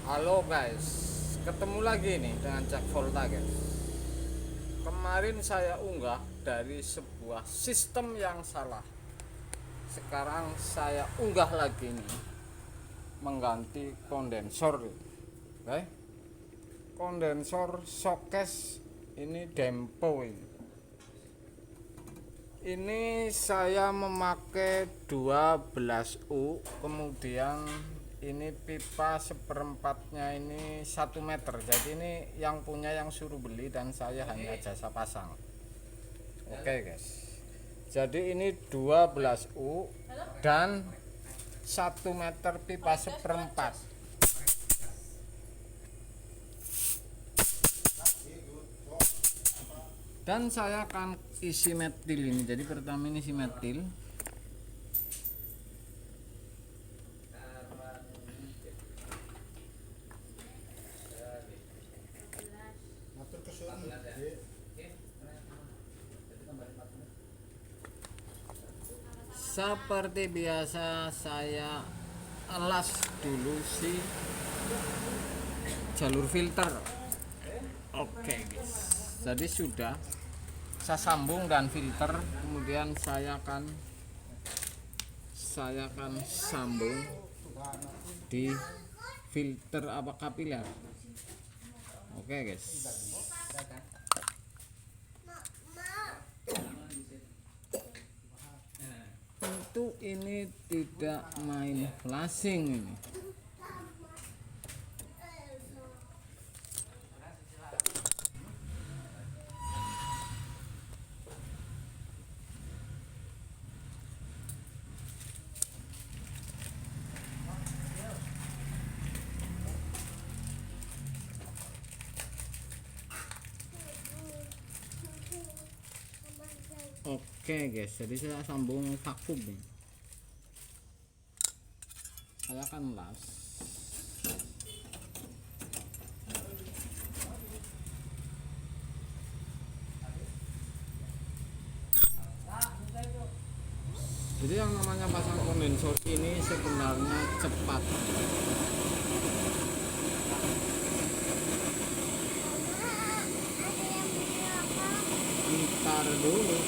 Halo guys, ketemu lagi nih dengan Cak Volta guys. Kemarin saya unggah dari sebuah sistem yang salah. Sekarang saya unggah lagi nih, mengganti kondensor. Oke, kondensor showcase ini Dempo ini. Ini saya memakai 12U, kemudian ini pipa seperempatnya ini 1 meter. Jadi ini yang punya yang suruh beli dan saya hanya jasa pasang. Oke guys, jadi ini 12U dan 1 meter pipa seperempat. Dan saya akan isi metil ini. Jadi pertama ini isi metil. Seperti biasa saya elas dulu si jalur filter. Oke guys, jadi sudah saya sambung dan filter, kemudian saya akan sambung di filter apa kapiler. Oke guys, tentu ini tidak main flashing ini. Oke guys, jadi saya sambung vakum nih. Saya akan las. Jadi yang namanya pasang kondensor ini sebenarnya cepat. Ntar dulu.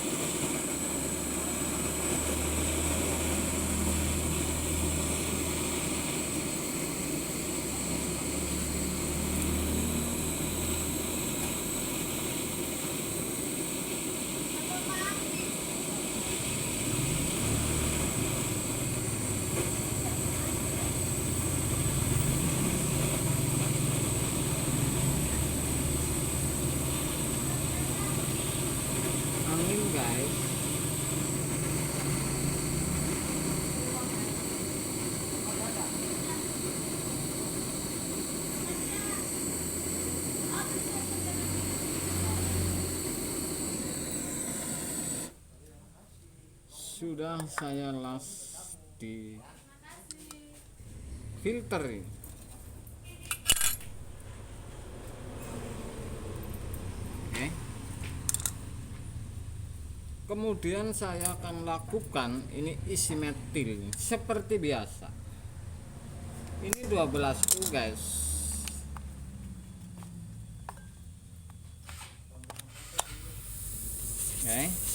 Angin guys. Sudah saya las di filter ini. Oke. Kemudian saya akan lakukan ini isi metil ini seperti biasa. Ini 12U guys. Oke.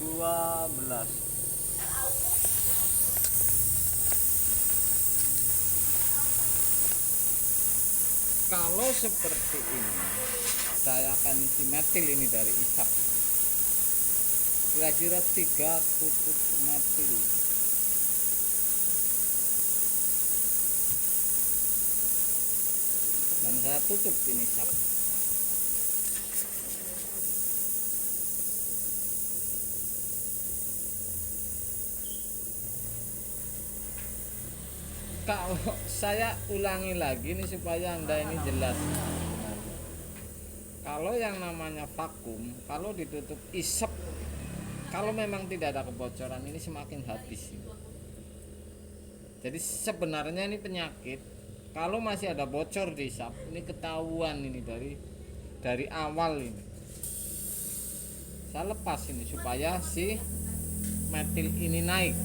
Dua belas. Kalau seperti ini, saya akan isi metil ini dari isap. Kira-kira 3 tutup metil. Dan saya tutup ini isap. Kalau saya ulangi lagi nih supaya Anda ini jelas. Kalau yang namanya vakum, kalau ditutup isep, kalau memang tidak ada kebocoran ini semakin habis. Jadi sebenarnya ini penyakit. Kalau masih ada bocor di isap, ini ketahuan ini dari awal ini. Saya lepas ini supaya si metil ini naik.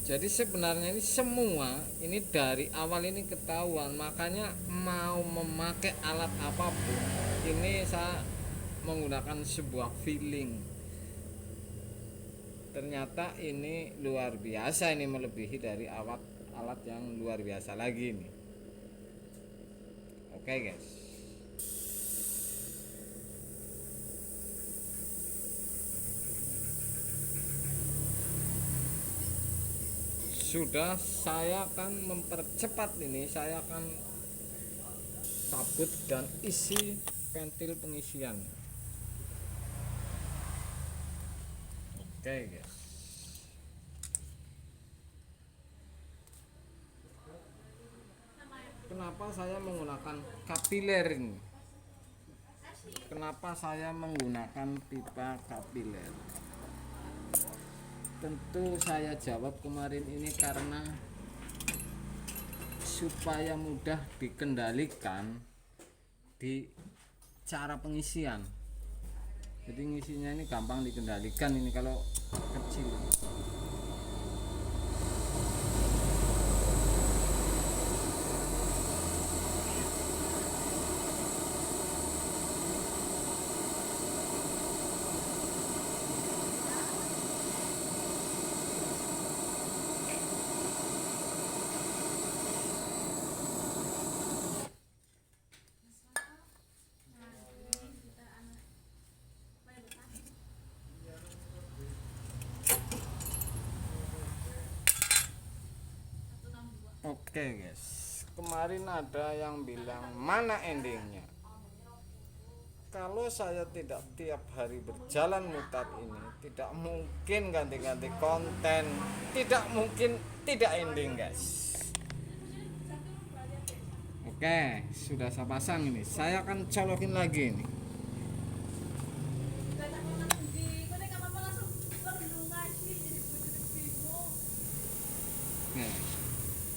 Jadi sebenarnya ini semua ini dari awal ini ketahuan, makanya mau memakai alat apapun ini saya menggunakan sebuah feeling. Ternyata ini luar biasa, ini melebihi dari alat yang luar biasa lagi ini. Oke guys. Sudah, saya akan mempercepat ini, saya akan sabut dan isi ventil pengisian. Oke guys. Kenapa saya menggunakan kapiler ini? Kenapa saya menggunakan pipa kapiler? Tentu saya jawab kemarin ini karena supaya mudah dikendalikan di cara pengisian. Jadi ngisinya ini gampang dikendalikan ini kalau kecil. Oke guys, kemarin ada yang bilang mana endingnya. Kalau saya tidak tiap hari berjalan mutar ini, tidak mungkin ganti-ganti konten, tidak mungkin tidak ending guys. Oke, sudah saya pasang ini, saya akan colokin lagi ini. Nah,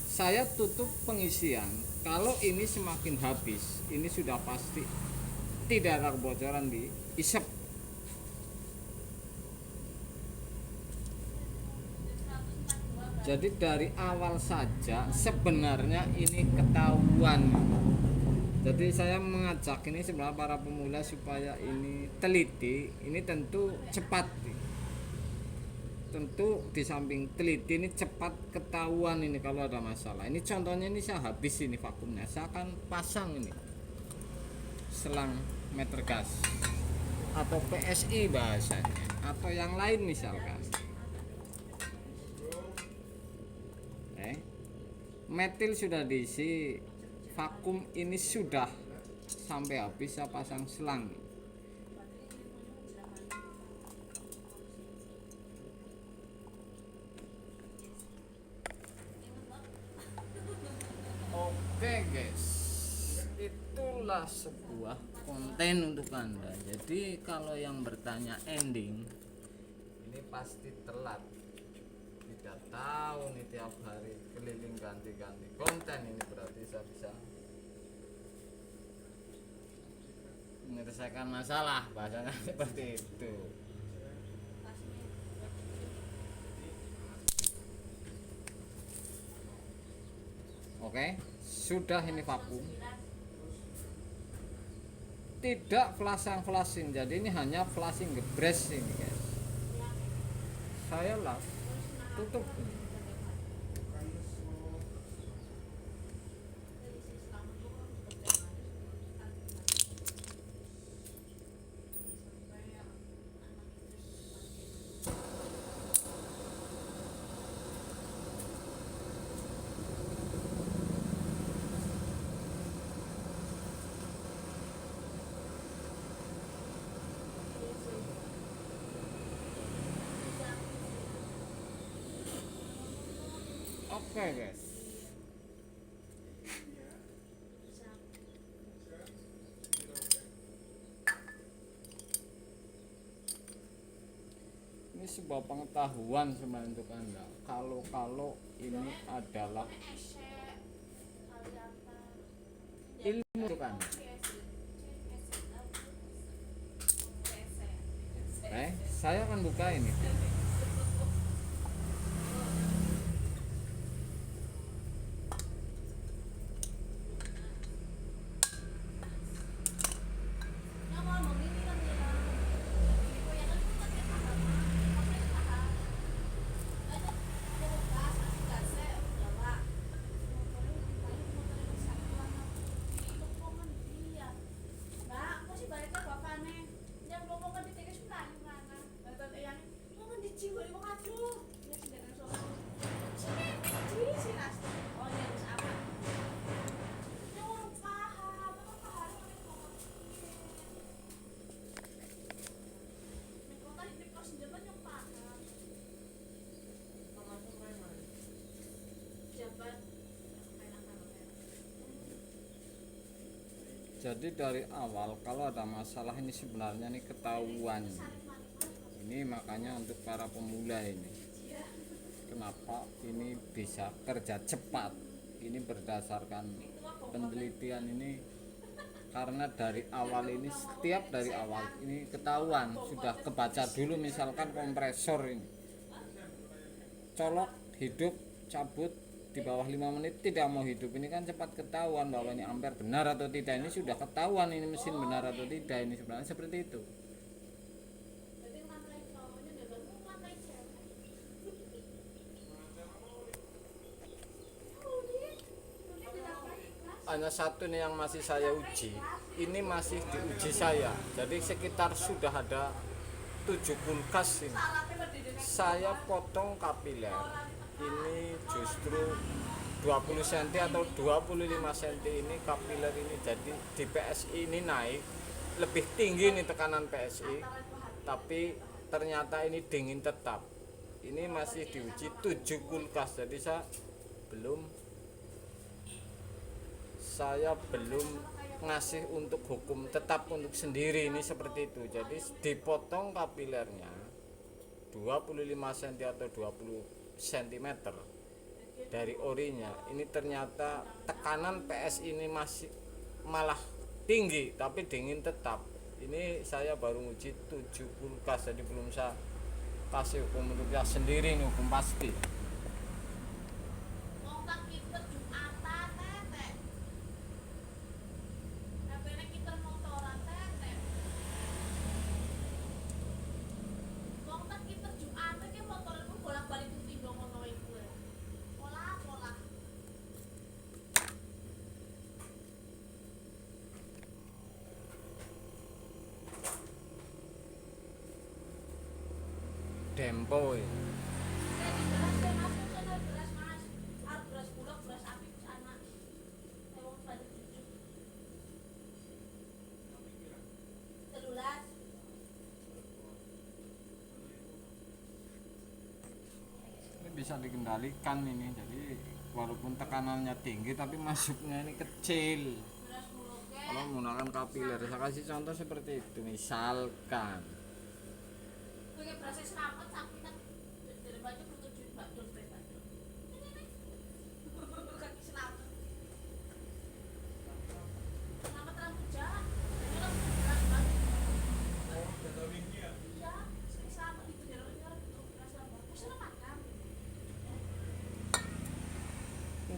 saya tutup pengisian. Kalau ini semakin habis, ini sudah pasti tidak ada kebocoran di isep. Jadi dari awal saja sebenarnya ini ketahuan. Jadi saya mengajak ini sebenarnya para pemula supaya ini teliti, ini tentu cepat. Tentu di samping teliti ini cepat ketahuan ini kalau ada masalah. Ini contohnya ini saya habis ini vakumnya. Saya akan pasang ini selang meter gas atau PSI bahasanya atau yang lain misalkan. Metil sudah diisi, vakum ini sudah sampai habis, saya pasang selang. Oke guys, itulah sebuah konten untuk Anda. Jadi kalau yang bertanya ending, ini pasti telat. Tidak tahu nih tiap hari keliling ganti-ganti konten, ini berarti saya bisa menyelesaikan masalah, bahasanya seperti itu. Oke, sudah ini vakum. Tidak flashing, jadi ini hanya flashing gebres ini guys. Saya lah tutup. Oke guys, ini sebuah pengetahuan sebenarnya untuk Anda. Kalau ini adalah ilmu untuk Anda. Saya akan buka ini. Jadi dari awal kalau ada masalah ini sebenarnya ini ketahuan. Ini makanya untuk para pemula ini, kenapa ini bisa kerja cepat? Ini berdasarkan penelitian ini, karena dari awal ini, setiap dari awal ini ketahuan, sudah kebaca dulu. Misalkan kompresor ini colok, hidup, cabut di bawah 5 menit tidak mau hidup, ini kan cepat ketahuan bahwa ini ampere benar atau tidak. Ini sudah ketahuan ini mesin benar atau tidak, ini sebenarnya seperti itu. Hanya satu nih yang masih saya uji, ini masih diuji saya, jadi sekitar sudah ada 7 kulkas ini. Saya potong kapiler ini justru 20 cm atau 25 cm ini kapiler ini, jadi di PSI ini naik lebih tinggi nih tekanan PSI, tapi ternyata ini dingin tetap. Ini masih diuji 7 kulkas, jadi saya belum ngasih untuk hukum tetap untuk sendiri ini seperti itu. Jadi dipotong kapilernya 25 cm atau 20 cm dari orinya, ini ternyata tekanan PS ini masih malah tinggi tapi dingin tetap. Ini saya baru uji 7 kulkas, jadi belum saya kasih hukum untuk saya sendiri ini, hukum pasti. Dempo ini. Bisa dikendalikan ini, jadi walaupun tekanannya tinggi tapi masuknya ini kecil kalau menggunakan kapiler. Saya kasih contoh seperti itu, misalkan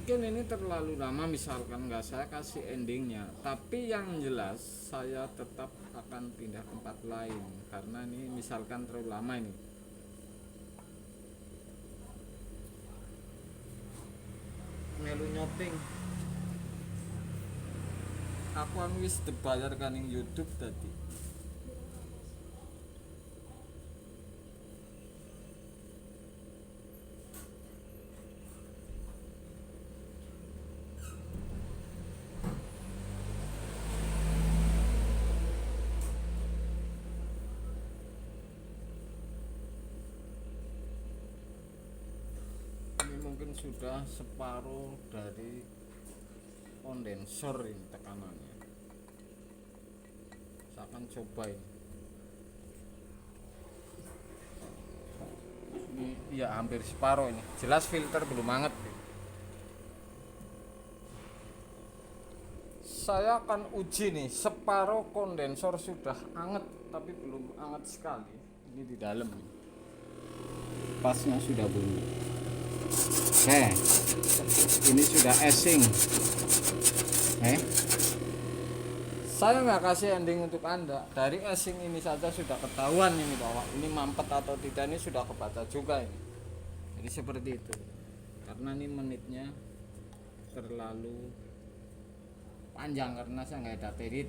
mungkin ini terlalu lama, misalkan nggak saya kasih endingnya, tapi yang jelas saya tetap akan pindah tempat lain karena ini misalkan terlalu lama ini. Melu nyoping aku wis dibayar kaning YouTube tadi. Mungkin sudah separuh dari kondensor ini tekanannya. Saya akan coba ini ya hampir separuh ini, jelas filter belum hangat. Saya akan uji nih, separuh kondensor sudah hangat tapi belum hangat sekali. ini di dalam ini. Pasnya sudah bunyi. Oke, ini sudah asing. Saya nggak kasih ending untuk Anda. Dari asing ini saja sudah ketahuan ini bahwa ini mampet atau tidak, ini sudah kebaca juga ini. Jadi seperti itu. Karena ini menitnya terlalu panjang karena saya nggak ada perit.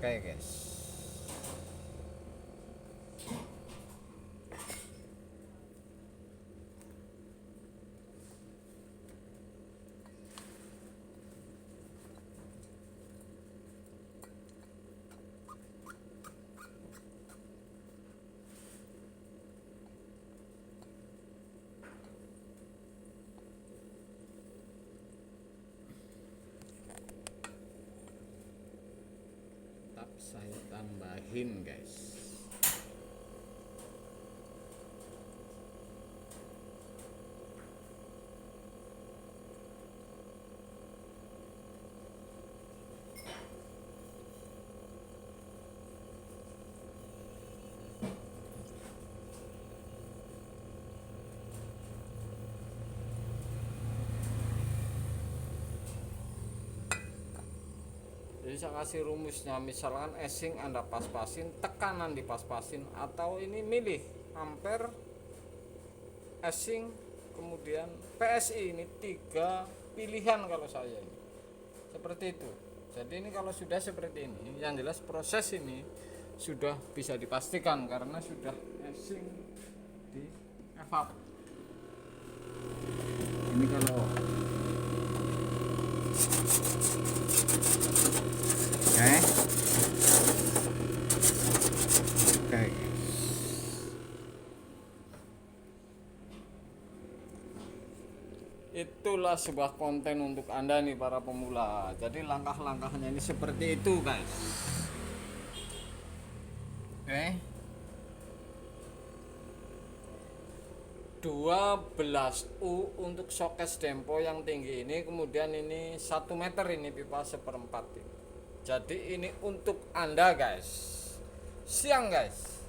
Oke guys. Saya tambahin guys. Jadi saya kasih rumusnya, misalkan asing Anda pas-pasin, tekanan dipas-pasin, atau ini milih ampere, asing, kemudian PSI, ini 3 pilihan kalau saya ini. Seperti itu. Jadi ini kalau sudah seperti ini, yang jelas proses ini sudah bisa dipastikan karena sudah asing di evap. Ini kalau Oke. Itulah sebuah konten untuk Anda nih para pemula. Jadi langkah-langkahnya ini seperti itu guys. Oke. 12U untuk showcase dempo yang tinggi ini, kemudian ini 1 meter ini pipa 1/4 ini. Jadi ini untuk Anda guys. Siang guys.